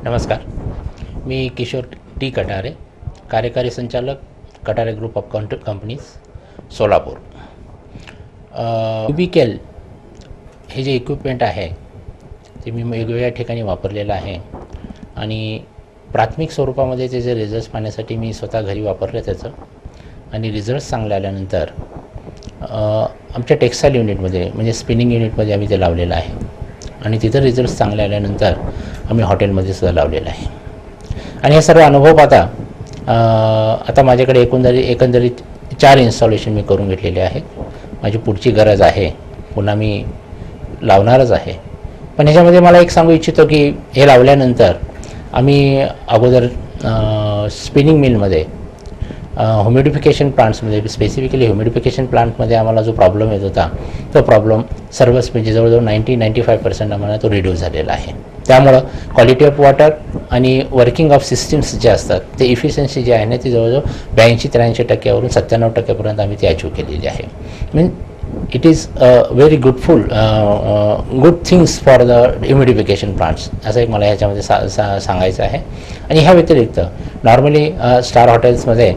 नमस्कार. मी किशोर टी कटारे, कार्यकारी संचालक Katare group of companies Solapur. Cubical हे जे इक्विपमेंट आहे ते मी वेगवेगळ्या ठिकाणी वापरलेलं आहे आणि प्राथमिक स्वरूपामध्ये त्याचे रिझल्ट्स पाहण्यासाठी मी स्वतः घरी वापरलं त्याचं आणि रिझल्ट्स चांगले आल्यानंतर आमच्या टेक्स्टाईल युनिटमध्ये म्हणजे स्पिनिंग युनिटमध्ये आम्ही ते लावलेलं आहे आणि तिथं रिझल्ट्स चांगले आल्यानंतर आम्ही हॉटेलमध्ये सुद्धा लावलेलं आहे. आणि हे सर्व अनुभव पाहता आता माझ्याकडे एकंदरीत 4 इन्स्टॉलेशन मी करून घेतलेले आहेत. माझी पुढची गरज आहे, पुन्हा मी लावणारच आहे. पण ह्याच्यामध्ये मला एक सांगू इच्छितो की हे लावल्यानंतर आम्ही अगोदर स्पिनिंग मिलमध्ये ह्युमिडिफिकेशन प्लांट्समध्ये स्पेसिफिकली ह्युमिडिफिकेशन प्लांटमध्ये आम्हाला जो प्रॉब्लेम येत होता तो प्रॉब्लेम सर्वच म्हणजे जवळजवळ 90-95% आम्हाला तो रिड्यूस झालेला आहे. त्यामुळं क्वालिटी ऑफ वॉटर आणि वर्किंग ऑफ सिस्टीम्स जे असतात ते इफिशियन्सी जे आहे ना ती जवळजवळ 82-83% 97% आम्ही ती अचीव केलेली आहे. Mean it is very good things for the humidification plants असं एक मला ह्याच्यामध्ये सांगायचं आहे. आणि ह्या व्यतिरिक्त नॉर्मली स्टार हॉटेल्समध्ये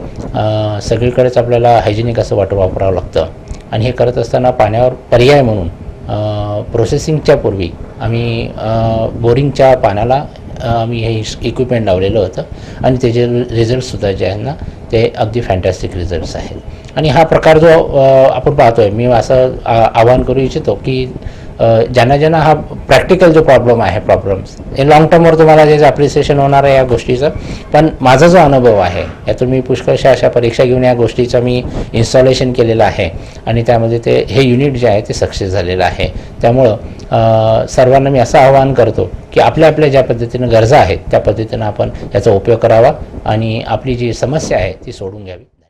सगळीकडेच आपल्याला हायजेनिक असं वॉटर वापरावं लागतं आणि हे करत असताना पाण्यावर पर्याय म्हणून प्रोसेसिंगच्या पूर्वी आम्ही बोरिंगच्या पाण्याला आम्ही हे इक्विपमेंट लावलेलं होतं आणि त्याचे रिझल्टसुद्धा जे आहेत ना ते अगदी फॅन्टॅस्टिक रिझल्ट्स आहेत. आणि हा प्रकार जो आपण पाहतो आहे, मी असं आवाहन करू इच्छितो की ज्यांना हा प्रॅक्टिकल जो प्रॉब्लेम्स हे लॉंग टर्मवर तुम्हाला जे अप्रिसिएशन होणार आहे या गोष्टीचं. पण माझा जो अनुभव आहे यातून मी पुष्कळशा अशा परीक्षा घेऊन या गोष्टीचं मी इन्स्टॉलेशन केलेलं आहे आणि त्यामध्ये हे युनिट जे आहे ते सक्सेस झालेलं आहे. त्यामुळं सर्वांना मी असं आवाहन करतो की आपल्या ज्या पद्धतीनं गरजा आहेत त्या पद्धतीनं आपण याचा उपयोग करावा आणि आपली जी समस्या आहे ती सोडून घ्यावी.